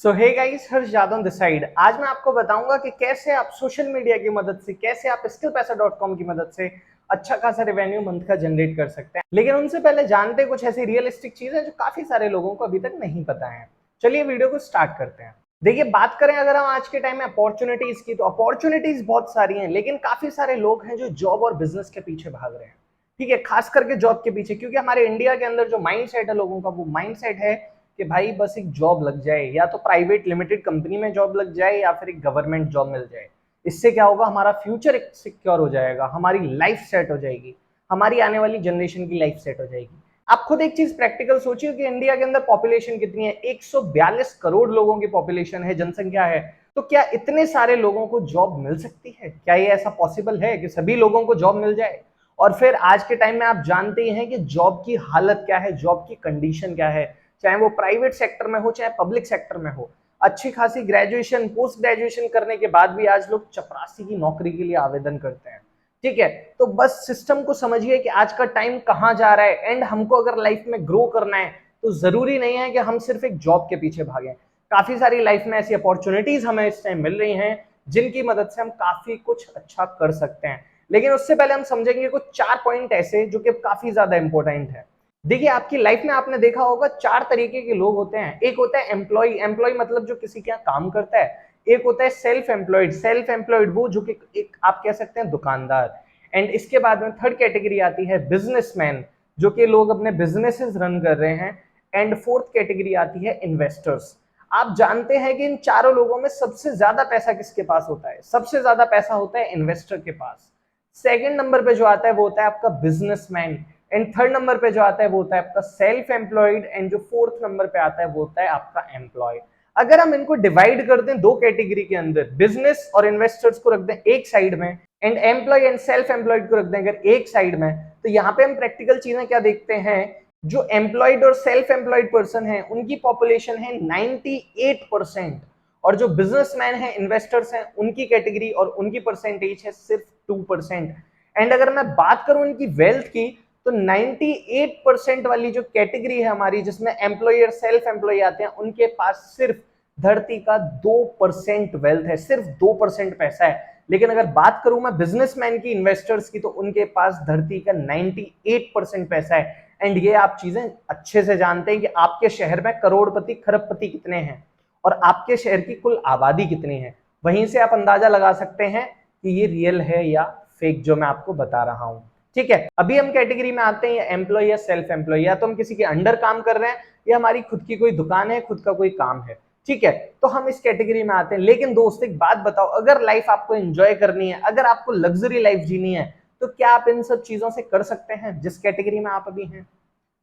So hey guys, Harsh Yadav this side. आज मैं आपको बताऊंगा कि कैसे आप सोशल मीडिया की मदद से, कैसे आप skillpaisa.com की मदद से अच्छा खासा रेवेन्यू मंथ का जनरेट कर सकते हैं। लेकिन उनसे पहले जानते हैं कुछ ऐसी रियलिस्टिक चीजें जो काफी सारे लोगों को अभी तक नहीं पता है। चलिए वीडियो को स्टार्ट करते हैं। देखिए, बात करें अगर हम आज के टाइम में अपॉर्चुनिटीज की, तो अपॉर्चुनिटीज बहुत सारी हैं, लेकिन काफी सारे लोग हैं जो जॉब और बिजनेस के पीछे भाग रहे हैं। ठीक है, खास करके जॉब के पीछे, क्योंकि हमारे इंडिया के अंदर जो माइंड सेट है लोगों का, वो माइंड सेट है कि भाई बस एक जॉब लग जाए, या तो प्राइवेट लिमिटेड कंपनी में जॉब लग जाए या फिर एक गवर्नमेंट जॉब मिल जाए। इससे क्या होगा, हमारा फ्यूचर एक सिक्योर हो जाएगा, हमारी लाइफ सेट हो जाएगी, हमारी आने वाली जनरेशन की लाइफ सेट हो जाएगी। आप खुद एक चीज प्रैक्टिकल सोचिए कि इंडिया के अंदर पॉपुलेशन कितनी है। 142 करोड़ लोगों की पॉपुलेशन है, जनसंख्या है। तो क्या इतने सारे लोगों को जॉब मिल सकती है? क्या ये ऐसा पॉसिबल है कि सभी लोगों को जॉब मिल जाए? और फिर आज के टाइम में आप जानते ही हैं कि जॉब की हालत क्या है, जॉब की कंडीशन क्या है, चाहे वो प्राइवेट सेक्टर में हो चाहे पब्लिक सेक्टर में हो। अच्छी खासी ग्रेजुएशन, पोस्ट ग्रेजुएशन करने के बाद भी आज लोग चपरासी की नौकरी के लिए आवेदन करते हैं। ठीक है, तो बस सिस्टम को समझिए कि आज का टाइम कहां जा रहा है। एंड हमको अगर लाइफ में ग्रो करना है तो जरूरी नहीं है कि हम सिर्फ एक जॉब के पीछे भागें। काफी सारी लाइफ में ऐसी अपॉर्चुनिटीज हमें इस टाइम मिल रही हैं जिनकी मदद से हम काफी कुछ अच्छा कर सकते हैं। लेकिन उससे पहले हम समझेंगे कुछ 4 पॉइंट ऐसे जो कि काफी ज्यादा इंपॉर्टेंट है। देखिए, आपकी लाइफ में आपने देखा होगा 4 तरीके के लोग होते हैं। एक होता है एम्प्लॉय, एम्प्लॉय मतलब जो किसी के यहाँ काम करता है। एक होता है सेल्फ एम्प्लॉयड, सेल्फ एम्प्लॉयड वो जो कि एक आप कह सकते हैं दुकानदार। एंड इसके बाद में थर्ड कैटेगरी आती है बिजनेसमैन, जो कि लोग अपने बिजनेसेस रन कर रहे हैं। एंड फोर्थ कैटेगरी आती है इन्वेस्टर्स। आप जानते हैं कि इन चारों लोगों में सबसे ज्यादा पैसा किसके पास होता है? सबसे ज्यादा पैसा होता है इन्वेस्टर के पास। सेकंड नंबर पे जो आता है वो होता है आपका बिजनेसमैन। एंड थर्ड नंबर पे जो आता है वो होता है आपका सेल्फ एम्प्लॉयड। एंड जो फोर्थ नंबर पे आता है वो होता है आपका एम्प्लॉय। अगर हम इनको डिवाइड कर दें दो कैटेगरी के अंदर, बिजनेस और इन्वेस्टर्स को रख दें एक साइड में, and employ and self employed को रख दें अगर एक साइड में, तो यहाँ पे हम प्रैक्टिकल चीजें क्या देखते हैं। जो एम्प्लॉयड और सेल्फ एम्प्लॉयड पर्सन है उनकी पॉपुलेशन है 98%, और जो बिजनेसमैन है, इन्वेस्टर्स हैं, उनकी कैटेगरी और उनकी परसेंटेज है सिर्फ 2%। एंड अगर मैं बात करूं इनकी वेल्थ की, तो 98% वाली जो कैटेगरी है हमारी, जिसमें एम्प्लॉय और सेल्फ एम्प्लॉय आते हैं, उनके पास सिर्फ धरती का 2% वेल्थ है, सिर्फ 2% पैसा है। लेकिन अगर बात करूं मैं बिजनेसमैन की, इन्वेस्टर्स की, तो उनके पास धरती का 98% पैसा है। एंड ये आप चीजें अच्छे से जानते हैं कि आपके शहर में करोड़पति खरबपति कितने हैं और आपके शहर की कुल आबादी कितनी है। वहीं से आप अंदाजा लगा सकते हैं कि ये रियल है या फेक जो मैं आपको बता रहा हूं। ठीक है, अभी हम कैटेगरी में आते हैं, या एम्प्लॉय या सेल्फ एम्प्लॉय, या तो हम किसी के अंडर काम कर रहे हैं या हमारी खुद की कोई दुकान है, खुद का कोई काम है। ठीक है, तो हम इस कैटेगरी में आते हैं। लेकिन दोस्त एक बात बताओ, अगर लाइफ आपको एंजॉय करनी है, अगर आपको लग्जरी लाइफ जीनी है, तो क्या आप इन सब चीजों से कर सकते हैं जिस कैटेगरी में आप अभी हैं?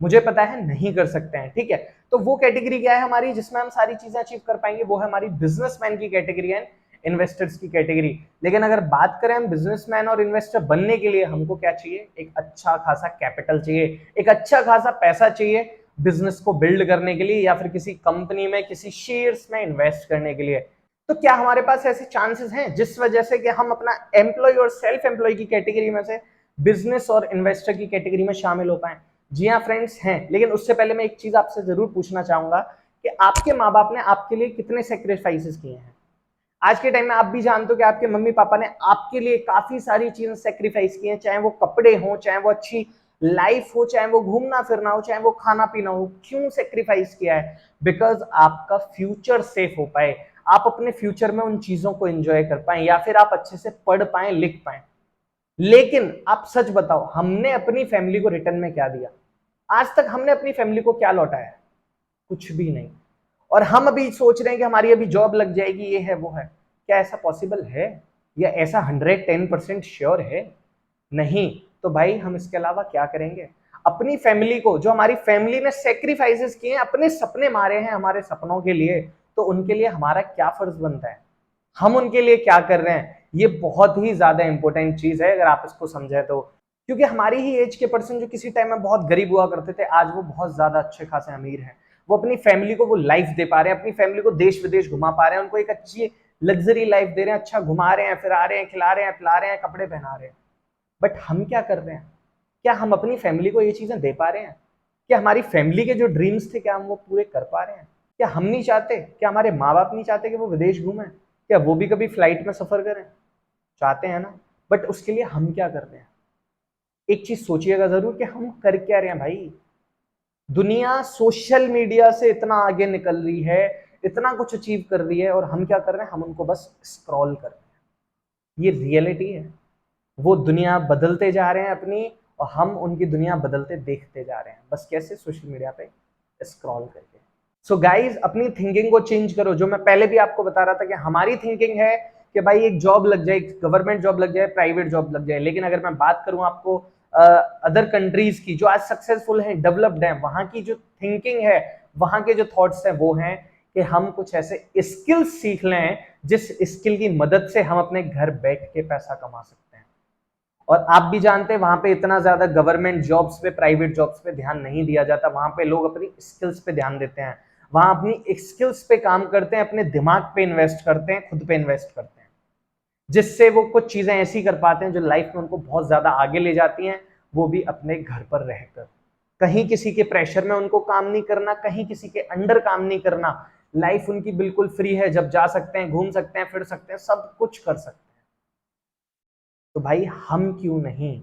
मुझे पता है नहीं कर सकते हैं। ठीक है, तो वो कैटेगरी क्या है हमारी जिसमें हम सारी चीजें अचीव कर पाएंगे? वो है हमारी बिजनेसमैन की कैटेगरी है, इन्वेस्टर्स की कैटेगरी। लेकिन अगर बात करें हम बिजनेसमैन और इन्वेस्टर बनने के लिए, हमको क्या चाहिए? एक अच्छा खासा कैपिटल चाहिए, एक अच्छा खासा पैसा चाहिए बिजनेस को बिल्ड करने के लिए, या फिर किसी कंपनी में, किसी शेयर्स में इन्वेस्ट करने के लिए। तो क्या हमारे पास ऐसे चांसेस हैं जिस वजह से कि हम अपना एम्प्लॉय और सेल्फ एम्प्लॉय की कैटेगरी में से बिजनेस और इन्वेस्टर की कैटेगरी में शामिल हो पाए? जी हाँ फ्रेंड्स, हैं। लेकिन उससे पहले मैं एक चीज आपसे जरूर पूछना चाहूंगा कि आपके माँ बाप ने आपके लिए कितने सेक्रीफाइसेस किए हैं? आज के टाइम में आप भी जानते हो कि आपके मम्मी पापा ने आपके लिए काफी सारी चीजें सेक्रीफाइस की हैं, चाहे वो कपड़े हो, चाहे वो अच्छी लाइफ हो, चाहे वो घूमना फिरना हो, चाहे वो खाना पीना हो। क्यों सेक्रीफाइस किया है? बिकॉज आपका फ्यूचर सेफ हो पाए, आप अपने फ्यूचर में उन चीजों को एंजॉय कर पाए, या फिर आप अच्छे से पढ़ पाए, लिख पाए। लेकिन आप सच बताओ, हमने अपनी फैमिली को रिटर्न में क्या दिया? आज तक हमने अपनी फैमिली को क्या लौटाया? कुछ भी नहीं। और हम अभी सोच रहे हैं कि हमारी अभी जॉब लग जाएगी, ये है वो है। क्या ऐसा पॉसिबल है? या ऐसा 110% श्योर है? नहीं। तो भाई हम इसके अलावा क्या करेंगे? अपनी फैमिली को, जो हमारी फैमिली ने सेक्रीफाइसेस किए हैं, अपने सपने मारे हैं हमारे सपनों के लिए, तो उनके लिए हमारा क्या फर्ज बनता है? हम उनके लिए क्या कर रहे हैं? ये बहुत ही ज्यादा इंपॉर्टेंट चीज है अगर आप इसको समझे तो। क्योंकि हमारी ही एज के पर्सन जो किसी टाइम में बहुत गरीब हुआ करते थे, आज वो बहुत ज्यादा अच्छे खासे अमीर हैं। वो अपनी फैमिली को वो लाइफ दे पा रहे हैं, अपनी फैमिली को देश विदेश घुमा पा रहे हैं, उनको एक अच्छी लग्जरी लाइफ दे रहे हैं, अच्छा घुमा रहे हैं, फिरा रहे हैं, खिला रहे हैं, पिला रहे हैं, कपड़े पहना रहे हैं। बट हम क्या कर रहे हैं? क्या हम अपनी फैमिली को ये चीजें दे पा रहे हैं? क्या हमारी फैमिली के जो ड्रीम्स थे, क्या हम वो पूरे कर पा रहे हैं? क्या हम नहीं चाहते? क्या हमारे माँ बाप नहीं चाहते कि वो विदेश घूमें? क्या वो भी कभी फ्लाइट में सफर करें? चाहते हैं ना। बट उसके लिए हम क्या कर रहे हैं? एक चीज सोचिएगा जरूर कि हम कर क्या रहे हैं भाई। दुनिया सोशल मीडिया से इतना आगे निकल रही है, इतना कुछ अचीव कर रही है, और हम क्या कर रहे हैं? हम उनको बस स्क्रॉल कर रहे हैं। ये रियलिटी है। वो दुनिया बदलते जा रहे हैं अपनी, और हम उनकी दुनिया बदलते देखते जा रहे हैं। बस कैसे? सोशल मीडिया पे स्क्रॉल करके। सो गाइज, अपनी थिंकिंग को चेंज करो। जो मैं पहले भी आपको बता रहा था कि हमारी थिंकिंग है कि भाई एक जॉब लग जाए, गवर्नमेंट जॉब लग जाए, प्राइवेट जॉब लग जाए। लेकिन अगर मैं बात करूं आपको अदर कंट्रीज की जो आज सक्सेसफुल हैं, डेवलप्ड हैं, वहां की जो थिंकिंग है, वहां के जो थॉट्स हैं, वो हैं कि हम कुछ ऐसे स्किल्स सीख लें जिस स्किल की मदद से हम अपने घर बैठ के पैसा कमा सकते हैं। और आप भी जानते हैं वहां पे इतना ज्यादा गवर्नमेंट जॉब्स पे, प्राइवेट जॉब्स पे ध्यान नहीं दिया जाता। वहां पे लोग अपनी स्किल्स पे ध्यान देते हैं, वहां अपनी स्किल्स पे काम करते हैं, अपने दिमाग पे इन्वेस्ट करते हैं, खुद पे इन्वेस्ट करते हैं, जिससे वो कुछ चीजें ऐसी कर पाते हैं जो लाइफ में उनको बहुत ज्यादा आगे ले जाती हैं, वो भी अपने घर पर रहकर। कहीं किसी के प्रेशर में उनको काम नहीं करना, कहीं किसी के अंडर काम नहीं करना। लाइफ उनकी बिल्कुल फ्री है, जब जा सकते हैं, घूम सकते हैं, फिर सकते हैं, सब कुछ कर सकते हैं। तो भाई हम क्यों नहीं?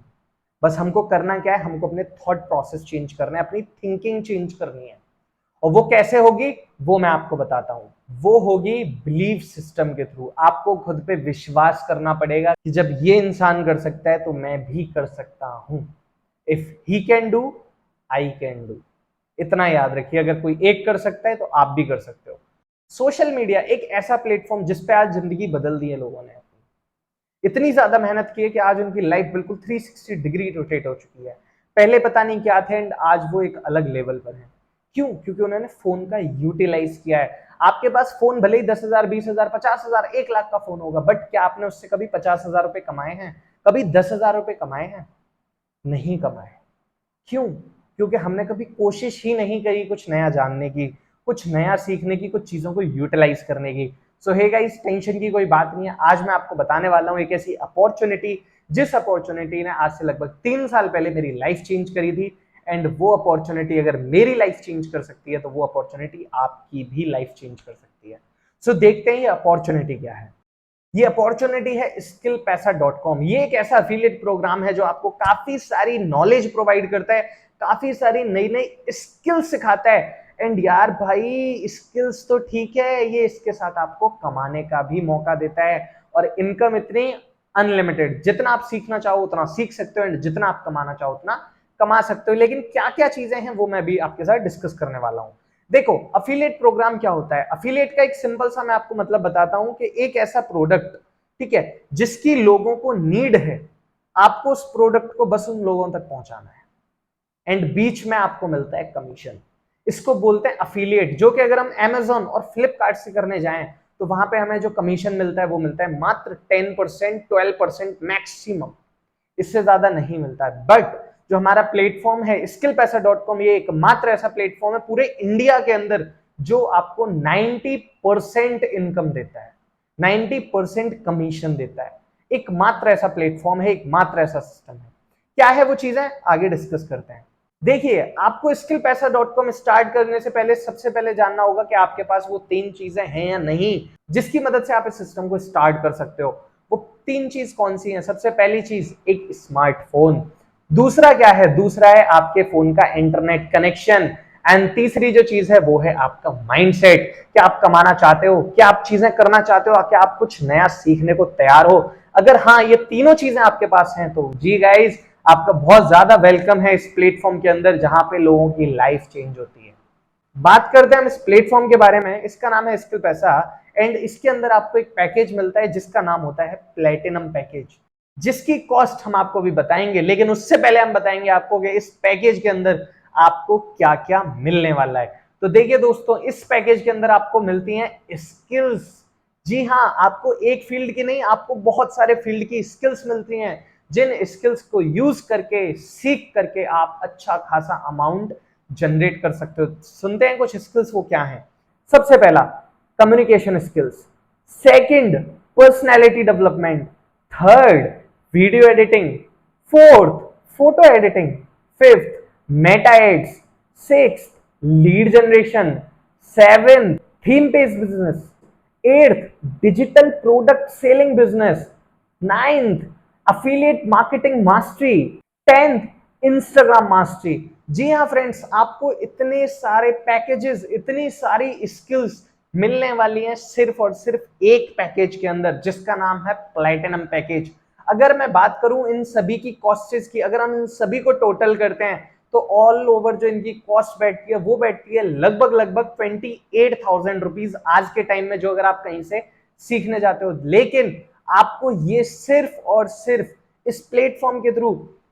बस हमको करना क्या है? हमको अपने थॉट प्रोसेस चेंज करना है, अपनी थिंकिंग चेंज करनी है। और वो कैसे होगी? वो मैं आपको बताता हूं। वो होगी बिलीफ सिस्टम के थ्रू। आपको खुद पे विश्वास करना पड़ेगा कि जब ये इंसान कर सकता है तो मैं भी कर सकता हूं। If he can do, I can do. इतना याद रखिए, अगर कोई एक कर सकता है तो आप भी कर सकते हो। सोशल मीडिया एक ऐसा प्लेटफॉर्म जिस पे आज जिंदगी बदल दी है लोगों ने। इतनी ज्यादा मेहनत की है कि आज उनकी लाइफ बिल्कुल 360 डिग्री रोटेट हो चुकी है। पहले पता नहीं क्या थे, एंड आज वो एक अलग लेवल पर है। क्यों? क्योंकि उन्होंने फोन का यूटिलाइज किया है। आपके पास फोन भले ही 10,000, 20,000, 50,000, 1 लाख का फोन होगा, बट क्या आपने उससे कभी 50,000 रुपए कमाए हैं? कभी 10,000 रुपए कमाए हैं? नहीं कमाए। क्यों? क्योंकि हमने कभी कोशिश ही नहीं करी कुछ नया जानने की, कुछ नया सीखने की, कुछ चीजों को यूटिलाइज करने की। सो हे गाइस, टेंशन की कोई बात नहीं है। आज मैं आपको बताने वाला हूं एक ऐसी अपॉर्चुनिटी, जिस अपॉर्चुनिटी ने आज से लगभग 3 साल पहले मेरी लाइफ चेंज करी थी। एंड वो अपॉर्चुनिटी अगर मेरी लाइफ चेंज कर सकती है, तो वो अपॉर्चुनिटी आपकी भी लाइफ चेंज कर सकती है। सो देखते हैं ये अपॉर्चुनिटी क्या है। ये अपॉर्चुनिटी है skillpesa.com। ये एक ऐसा अफिलिएट प्रोग्राम है जो आपको काफी सारी नॉलेज प्रोवाइड करता है, काफी सारी नई नई स्किल्स सिखाता है। एंड यार भाई, स्किल्स तो ठीक है, ये इसके साथ आपको कमाने का भी मौका देता है। और इनकम इतनी अनलिमिटेड, जितना आप सीखना चाहो उतना सीख सकते हो, एंड जितना आप कमाना चाहो उतना कमा सकते हो। लेकिन क्या क्या चीजें हैं वो मैं भी आपके साथ डिस्कस करने वाला हूं। देखो, अफिलिएट प्रोग्राम क्या होता है? अफिलिएट का एक सिंपल सा मैं आपको मतलब बताता हूं कि एक ऐसा प्रोडक्ट, ठीक है, जिसकी लोगों को नीड है, आपको उस प्रोडक्ट को बस उन लोगों तक पहुंचाना है, एंड बीच में आपको मिलता है कमीशन। इसको बोलते हैं अफिलिएट। जो कि अगर हम Amazon और फ्लिपकार्ट से करने जाएं तो वहां पे हमें जो कमीशन मिलता है वो मिलता है मात्र 10%, 12% मैक्सिमम, इससे ज्यादा नहीं मिलता है। बट जो हमारा प्लेटफॉर्म है skillpesa.com, ये एकमात्र ऐसा प्लेटफॉर्म है पूरे इंडिया के अंदर जो आपको 90% इनकम देता है, 90% कमीशन देता है। एकमात्र ऐसा प्लेटफॉर्म है, एकमात्र ऐसा सिस्टम है। क्या है वो चीजें, आगे डिस्कस करते हैं। देखिए, आपको skillpesa.com स्टार्ट करने से पहले सबसे पहले जानना होगा कि आपके पास वो 3 चीजें हैं या नहीं, जिसकी मदद से आप इस सिस्टम को स्टार्ट कर सकते हो। वो 3 चीज कौन सी हैं? सबसे पहली चीज, एक स्मार्टफोन। दूसरा क्या है? दूसरा है आपके फोन का इंटरनेट कनेक्शन। एंड तीसरी जो चीज है वो है आपका माइंडसेट। क्या आप कमाना चाहते हो? क्या आप चीजें करना चाहते हो? क्या आप कुछ नया सीखने को तैयार हो? अगर हाँ, ये तीनों चीजें आपके पास हैं तो जी गाइज, आपका बहुत ज्यादा वेलकम है इस प्लेटफॉर्म के अंदर, जहां पे लोगों की लाइफ चेंज होती है। बात करते हैं हम इस प्लेटफॉर्म के बारे में। इसका नाम है स्किल पैसा, एंड इसके अंदर आपको एक पैकेज मिलता है जिसका नाम होता है प्लेटिनम पैकेज, जिसकी कॉस्ट हम आपको भी बताएंगे। लेकिन उससे पहले हम बताएंगे आपको कि इस पैकेज के अंदर आपको क्या क्या मिलने वाला है। तो देखिए दोस्तों, इस पैकेज के अंदर आपको मिलती हैं स्किल्स। जी हाँ, आपको एक फील्ड की नहीं, आपको बहुत सारे फील्ड की स्किल्स मिलती हैं, जिन स्किल्स को यूज करके, सीख करके आप अच्छा खासा अमाउंट जनरेट कर सकते हो। सुनते हैं कुछ स्किल्स, वो क्या है। सबसे पहला, communication skills. Second, personality development. Third, video editing. Fourth, photo editing. Fifth, meta ads. Sixth, lead generation. 7th theme based business, 8th digital product selling business, 9th affiliate marketing mastery, 10th Instagram mastery. जी हाँ friends, आपको इतने सारे packages, इतनी सारी skills मिलने वाली हैं सिर्फ और सिर्फ एक पैकेज के अंदर, जिसका नाम है प्लैटिनम पैकेज। अगर मैं बात करूं इन सभी की कॉस्टेज की, अगर हम इन सभी को टोटल करते हैं तो ऑल ओवर जो इनकी कॉस्ट बैठती है वो बैठती है लगभग लगभग 28,000 रुपीज आज के टाइम में, जो अगर आप कहीं से सीखने जाते हो। लेकिन आपको ये सिर्फ और सिर्फ इस प्लेटफॉर्म के थ्रू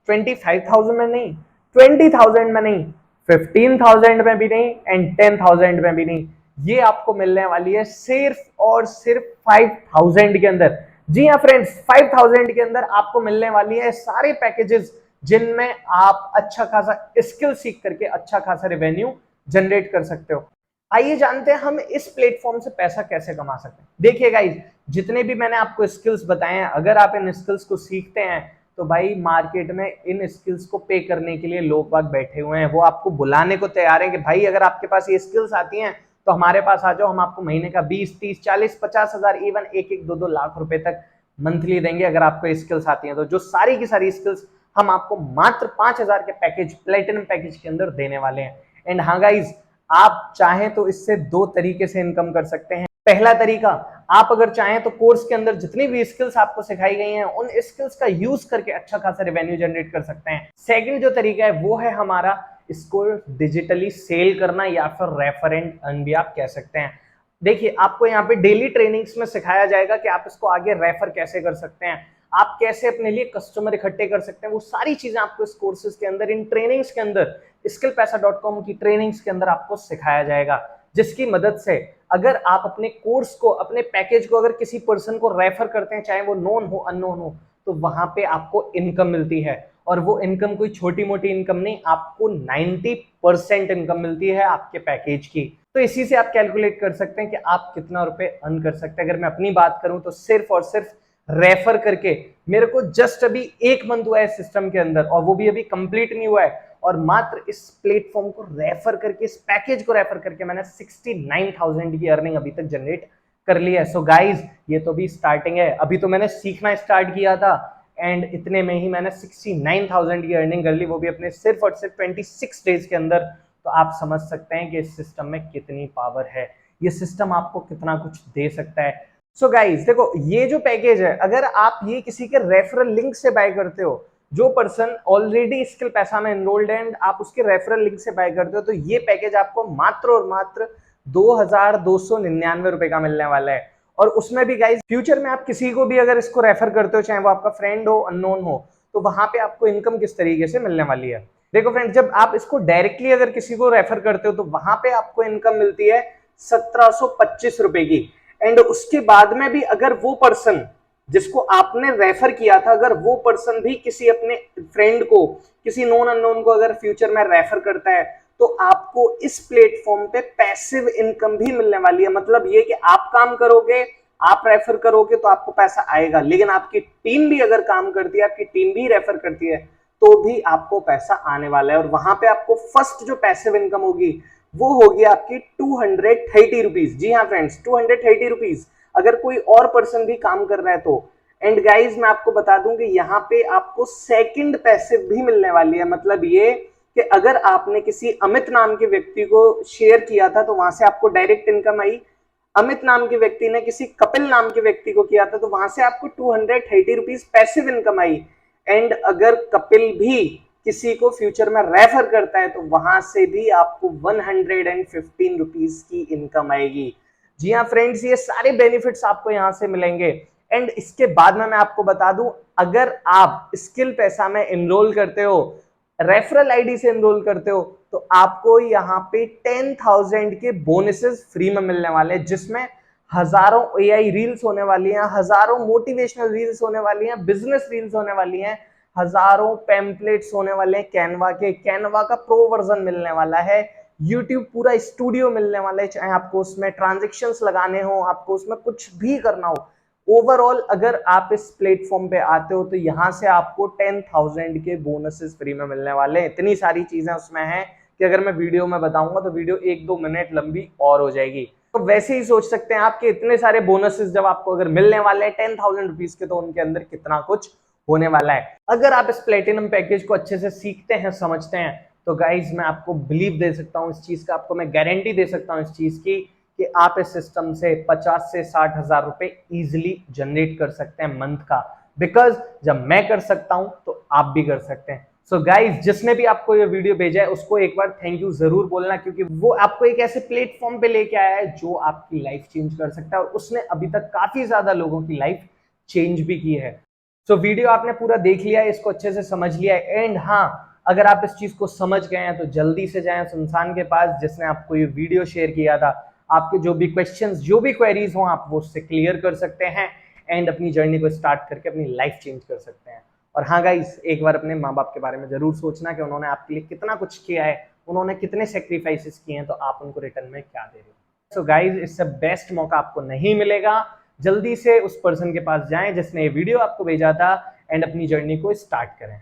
25,000 में नहीं, 20,000 में नहीं, 15,000 में भी नहीं एंड 10,000 में भी नहीं, ये आपको मिलने वाली है सिर्फ और सिर्फ 5,000 के अंदर। जी हाँ फ्रेंड्स, 5,000 के अंदर आपको मिलने वाली है सारे पैकेजेस जिनमें आप अच्छा खासा स्किल सीख करके अच्छा खासा रेवेन्यू जनरेट कर सकते हो। आइए जानते हैं हम इस प्लेटफॉर्म से पैसा कैसे कमा सकते हैं। देखिए गाइस, जितने भी मैंने आपको स्किल्स बताए हैं, अगर आप इन स्किल्स को सीखते हैं तो भाई मार्केट में इन स्किल्स को पे करने के लिए लोग बाग बैठे हुए हैं, वो आपको बुलाने को तैयार है कि भाई अगर आपके पास ये स्किल्स आती हैं तो हमारे पास आ जाओ, हम आपको महीने का 20, 30, 40, 50,000, इवन 1-1, 2-2 लाख रुपए तक मंथली देंगे अगर आपको स्किल्स आती हैं। तो जो सारी की सारी स्किल्स हम आपको मात्र 5,000 के पैकेज, प्लेटिनम पैकेज के अंदर देने वाले हैं। एंड हाँ गाइज, आप चाहें तो इससे दो तरीके से इनकम कर सकते हैं। पहला तरीका, आप अगर चाहें तो कोर्स के अंदर जितनी भी स्किल्स आपको सिखाई गई हैं उन स्किल्स का यूज करके अच्छा खासा रेवेन्यू जनरेट कर सकते हैं। सेकंड जो तरीका है वो है हमारा इसको डिजिटली सेल करना, या फिर रेफर एंड अर्न भी आप कह सकते हैं। देखिए, आपको यहाँ पे डेली ट्रेनिंग्स में सिखाया जाएगा कि आप इसको आगे रेफर कैसे कर सकते हैं, आप कैसे अपने लिए कस्टमर इकट्ठे कर सकते हैं। वो सारी चीजें आपको इस कोर्सेज के अंदर, इन ट्रेनिंग्स के अंदर, skillpaisa.com की ट्रेनिंग्स के अंदर आपको सिखाया जाएगा, जिसकी मदद से अगर आप अपने कोर्स को, अपने पैकेज को अगर किसी पर्सन को रेफर करते हैं, चाहे वो नोन हो अननोन हो, तो वहां पे आपको इनकम मिलती है। और वो इनकम कोई छोटी मोटी इनकम नहीं, आपको 90% इनकम मिलती है आपके पैकेज की। तो इसी से आप कैलकुलेट कर सकते हैं कि आप कितना रुपए अर्न कर सकते हैं। अगर मैं अपनी बात करूं तो सिर्फ और सिर्फ रेफर करके मेरे को जस्ट अभी 1 मंथ हुआ है सिस्टम के अंदर, और वो भी अभी कंप्लीट नहीं हुआ है, और मात्र इस प्लेटफॉर्म को रेफर करके, इस पैकेज को रेफर करके मैंने 69,000 की अर्निंग अभी तक जनरेट कर ली है। सो गाइज, ये तो भी स्टार्टिंग है, अभी तो मैंने सीखना स्टार्ट किया था एंड इतने में ही मैंने 69,000 की अर्निंग कर ली, वो भी अपने सिर्फ और सिर्फ 26 डेज के अंदर। तो आप समझ सकते हैं कि इस सिस्टम में कितनी पावर है, ये सिस्टम आपको कितना कुछ दे सकता है। सो गाइज देखो, ये जो पैकेज है, अगर आप ये किसी के रेफरल लिंक से बाय करते हो, जो पर्सन ऑलरेडी स्किल पैसा में एनरोल्ड है एंड आप उसके रेफरल लिंक से बाय करते हो, तो ये पैकेज आपको मात्र और मात्र 2,299 रुपए का मिलने वाला है। और उसमें भी गाइज, फ्यूचर में आप किसी को भी अगर इसको रेफर करते हो, चाहे वो आपका फ्रेंड हो अननोन हो, तो वहां पे आपको इनकम किस तरीके से मिलने वाली है। देखो फ्रेंड, जब आप इसको डायरेक्टली अगर किसी को रेफर करते हो तो वहां पे आपको इनकम मिलती है 1,725 रुपए की। एंड उसके बाद में भी अगर वो पर्सन जिसको आपने रेफर किया था, अगर वो पर्सन भी किसी अपने फ्रेंड को, किसी नॉन अननोन को अगर फ्यूचर में रेफर करता है, तो आपको इस प्लेटफॉर्म पे पैसिव इनकम भी मिलने वाली है। मतलब ये कि आप काम करोगे, आप रेफर करोगे तो आपको पैसा आएगा, लेकिन आपकी टीम भी अगर काम करती है, आपकी टीम भी रेफर करती है, तो भी आपको पैसा आने वाला है। और वहां पे आपको फर्स्ट जो पैसिव इनकम होगी वो होगी आपकी 230 रुपीज। जी हाँ फ्रेंड्स, 230 रुपीज अगर कोई और पर्सन भी काम कर रहा है तो। एंड गाइज, मैं आपको बता दूं कि यहाँ पे आपको सेकंड पैसिव भी मिलने वाली है। मतलब ये कि अगर आपने किसी अमित नाम के व्यक्ति को शेयर किया था तो वहां से आपको डायरेक्ट इनकम आई, अमित नाम के व्यक्ति ने किसी कपिल नाम के व्यक्ति को किया था तो वहां से आपको 230 rupees passive income I. And अगर कपिल भी किसी को फ्यूचर में रेफर करता है तो वहां से भी आपको 115 रुपीज की इनकम आएगी। जी हाँ फ्रेंड्स, ये सारे बेनिफिट्स आपको यहां से मिलेंगे। एंड इसके बाद में मैं आपको बता दूं, अगर आप स्किल पैसा में एनरोल करते हो, रेफरल आईडी से एनरोल करते हो, तो आपको यहाँ पे 10,000 के बोनसेस फ्री में मिलने वाले हैं, जिसमें हजारों एआई रील्स होने वाली हैं, हजारों मोटिवेशनल रील्स होने वाली हैं, बिजनेस रील्स होने वाली हैं, हजारों पैम्पलेट्स होने वाले हैं कैनवा के, कैनवा का प्रो वर्जन मिलने वाला है, यूट्यूब पूरा स्टूडियो मिलने वाला है, चाहे आपको उसमें ट्रांजेक्शन्स लगाने हो, आपको उसमें कुछ भी करना हो। ओवरऑल अगर आप इस प्लेटफॉर्म पे आते हो तो यहां से आपको 10,000 के बोनसेस फ्री में मिलने वाले हैं। इतनी सारी चीजें उसमें हैं कि अगर मैं वीडियो में बताऊंगा तो वीडियो 1-2 मिनट लंबी और हो जाएगी। तो वैसे ही सोच सकते हैं आपके इतने सारे बोनसेस जब आपको अगर मिलने वाले हैं 10,000 रुपीज के, तो उनके अंदर कितना कुछ होने वाला है। अगर आप इस प्लेटिनम पैकेज को अच्छे से सीखते हैं, समझते हैं, तो गाइज मैं आपको बिलीव दे सकता हूँ इस चीज का, आपको मैं गारंटी दे सकता हूँ इस चीज की कि आप इस सिस्टम से 50 से 60 हजार रुपए इजिली जनरेट कर सकते हैं मंथ का। बिकॉज जब मैं कर सकता हूं तो आप भी कर सकते हैं। सो गाइज, जिसने भी आपको ये वीडियो भेजा है उसको एक बार थैंक यू जरूर बोलना, क्योंकि वो आपको एक ऐसे प्लेटफॉर्म पे लेके आया है जो आपकी लाइफ चेंज कर सकता है, और उसने अभी तक काफी ज्यादा लोगों की लाइफ चेंज भी की है। सो वीडियो आपने पूरा देख लिया है, इसको अच्छे से समझ लिया है। एंड हाँ, अगर आप इस चीज को समझ गए हैं तो जल्दी से जाएं सुनसान के पास जिसने आपको ये वीडियो शेयर किया था। आपके जो भी क्वेश्चंस, जो भी क्वेरीज हो, आप वो उससे क्लियर कर सकते हैं एंड अपनी जर्नी को स्टार्ट करके अपनी लाइफ चेंज कर सकते हैं। और हाँ गाइस, एक बार अपने माँ बाप के बारे में जरूर सोचना कि उन्होंने आपके लिए कितना कुछ किया है, उन्होंने कितने सेक्रीफाइसेस किए हैं, तो आप उनको रिटर्न में क्या दे रहे हो। सो गाइस, इससे बेस्ट मौका आपको नहीं मिलेगा। जल्दी से उस पर्सन के पास जाएं जिसने ये वीडियो आपको भेजा था एंड अपनी जर्नी को स्टार्ट करें।